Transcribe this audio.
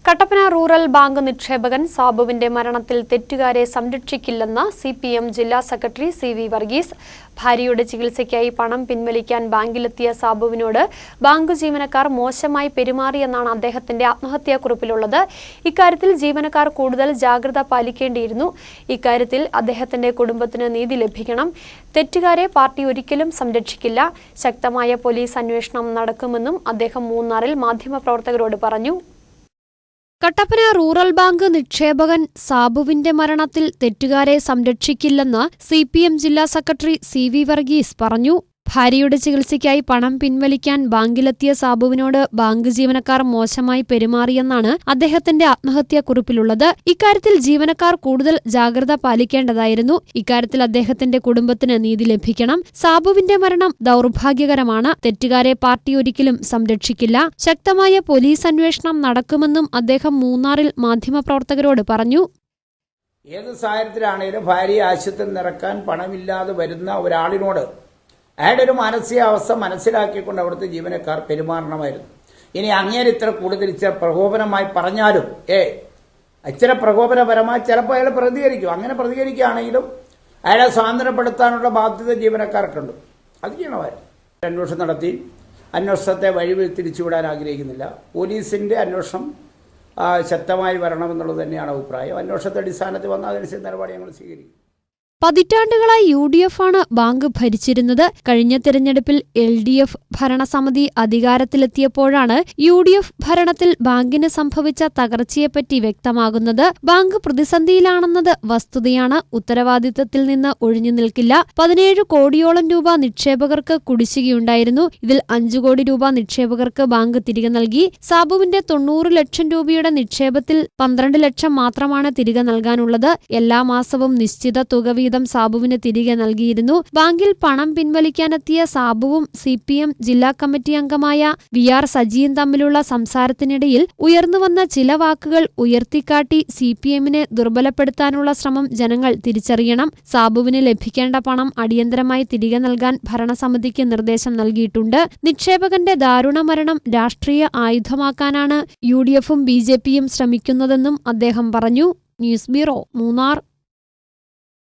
Kattappana rural bank നിക്ഷേപകൻ സാബുവിന്റെ മരണത്തിൽ തെറ്റുകാരെ സംരക്ഷിക്കില്ലെന്ന് CPM ജില്ലാ secretary CV. Varghese. ഭാര്യയുടെ ചികിത്സയ്ക്കായി പണം പിൻവലിക്കാൻ ബാങ്കിലെത്തിയ സാബുവിനോട് ബാങ്ക് ജീവനക്കാർ മോശമായി പെരുമാറിയെന്നാണ് അദ്ദേഹത്തിന്റെ ആത്മഹത്യാക്കുറിപ്പിലുള്ളത്. ഇക്കാര്യത്തിൽ ജീവനക്കാർ കൂടുതൽ ജാഗ്രത പാലിക്കേണ്ടിയിരുന്നു. ഇക്കാര്യത്തിൽ അദ്ദേഹത്തിന്റെ കുടുംബത്തിന് നീതി ലഭിക്കണം. തെറ്റുകാരെ പാർട്ടി ഒരിക്കലും സംരക്ഷിക്കില്ല. ശക്തമായ പോലീസ് അന്വേഷണം നടക്കുമെന്നും അദ്ദേഹം മൂന്നാറിൽ മാധ്യമപ്രവർത്തകരോട് പറഞ്ഞു. കട്ടപ്പന റൂറൽ ബാങ്ക് നിക്ഷേപകൻ സാബുവിന്റെ മരണത്തിൽ തെറ്റുകാരെ സംരക്ഷിക്കില്ലെന്ന് സിപിഎം ജില്ലാ സെക്രട്ടറി സി.വി. വർഗീസ് പറഞ്ഞു. ഭാര്യയുടെ ചികിത്സയ്ക്കായി പണം പിൻവലിക്കാൻ ബാങ്കിലെത്തിയ സാബുവിനോട് ബാങ്ക് ജീവനക്കാർ മോശമായി പെരുമാറിയെന്നാണ് അദ്ദേഹത്തിന്റെ ആത്മഹത്യാക്കുറിപ്പിലുള്ളത്. ഇക്കാര്യത്തിൽ ജീവനക്കാർ കൂടുതൽ ജാഗ്രത പാലിക്കേണ്ടതായിരുന്നു. ഇക്കാര്യത്തിൽ അദ്ദേഹത്തിന്റെ കുടുംബത്തിന് നീതി ലഭിക്കണം. സാബുവിന്റെ മരണം ദൗർഭാഗ്യകരമാണ്. തെറ്റുകാരെ പാർട്ടി ഒരിക്കലും സംരക്ഷിക്കില്ല. ശക്തമായ പോലീസ് അന്വേഷണം നടക്കുമെന്നും അദ്ദേഹം മൂന്നാറിൽ മാധ്യമപ്രവർത്തകരോട് പറഞ്ഞു. ഏത് സാഹചര്യത്തിലാണെങ്കിലും ഭാര്യയെ ആശുപത്രിയിൽ നിറക്കാൻ പണമില്ലാതെ വരുന്ന ഒരാളിനോട് അയാളുടെ ഒരു മാനസികാവസ്ഥ മനസ്സിലാക്കിക്കൊണ്ട് അവിടുത്തെ ജീവനക്കാർ പെരുമാറണമായിരുന്നു. ഇനി അങ്ങേര് ഇത്ര കൂടുതൽ ഇച്ചിരി പ്രകോപനമായി പറഞ്ഞാലും ഇച്ചിരി പ്രകോപനപരമായി ചിലപ്പോൾ അയാൾ പ്രതികരിക്കും. അങ്ങനെ പ്രതികരിക്കുകയാണെങ്കിലും അയാളെ സ്വാതന്ത്ര്യപ്പെടുത്താനുള്ള ബാധ്യത ജീവനക്കാർക്കുണ്ട്. അത് ചെയ്യണമായിരുന്നു. അന്വേഷണം നടത്തി അന്വേഷണത്തെ തിരിച്ചുവിടാൻ ആഗ്രഹിക്കുന്നില്ല. പോലീസിന്റെ അന്വേഷണം ശക്തമായി വരണമെന്നുള്ളത് തന്നെയാണ് അഭിപ്രായം. അന്വേഷണത്തെ അടിസ്ഥാനത്തിൽ വന്ന അതനുസരിച്ച് നിലപാട് ഞങ്ങൾ സ്വീകരിക്കും. പതിറ്റാണ്ടുകളായി യു.ഡി.എഫ് ആണ് ബാങ്ക് ഭരിച്ചിരുന്നത്. കഴിഞ്ഞ തെരഞ്ഞെടുപ്പിൽ എൽ.ഡി.എഫ് ഭരണസമിതി അധികാരത്തിലെത്തിയപ്പോഴാണ് യു.ഡി.എഫ് ഭരണത്തിൽ ബാങ്കിന് സംഭവിച്ച തകർച്ചയെപ്പറ്റി വ്യക്തമാകുന്നത്. ബാങ്ക് പ്രതിസന്ധിയിലാണെന്നത് വസ്തുതയാണ്. ഉത്തരവാദിത്തത്തിൽ നിന്ന് ഒഴിഞ്ഞു നിൽക്കില്ല. 17 കോടിയോളം രൂപ നിക്ഷേപകർക്ക് കുടിശ്ശികയുണ്ടായിരുന്നു. ഇതിൽ 5 കോടി രൂപ നിക്ഷേപകർക്ക് ബാങ്ക് തിരികെ നൽകി. സാബുവിന്റെ 90 ലക്ഷം രൂപയുടെ നിക്ഷേപത്തിൽ 12 ലക്ഷം മാത്രമാണ് തിരികെ നൽകാനുള്ളത്. എല്ലാ മാസവും നിശ്ചിത തുക സാബുവിന് തിരികെ നൽകിയിരുന്നു. ബാങ്കിൽ പണം പിൻവലിക്കാനെത്തിയ സാബുവും സിപിഎം ജില്ലാ കമ്മിറ്റി അംഗമായ വി.ആർ. സജിയും തമ്മിലുള്ള സംസാരത്തിനിടയിൽ ഉയർന്നുവന്ന ചില വാക്കുകൾ ഉയർത്തിക്കാട്ടി സിപിഎമ്മിനെ ദുർബലപ്പെടുത്താനുള്ള ശ്രമം ജനങ്ങൾ തിരിച്ചറിയണം. സാബുവിന് ലഭിക്കേണ്ട പണം അടിയന്തരമായി തിരികെ നൽകാൻ ഭരണസമിതിക്ക് നിർദ്ദേശം നൽകിയിട്ടുണ്ട്. നിക്ഷേപകന്റെ ദാരുണ മരണം രാഷ്ട്രീയ ആയുധമാക്കാനാണ് യു.ഡി.എഫും ബി.ജെ.പിയും ശ്രമിക്കുന്നതെന്നും അദ്ദേഹം പറഞ്ഞു. News bureau, Munnar.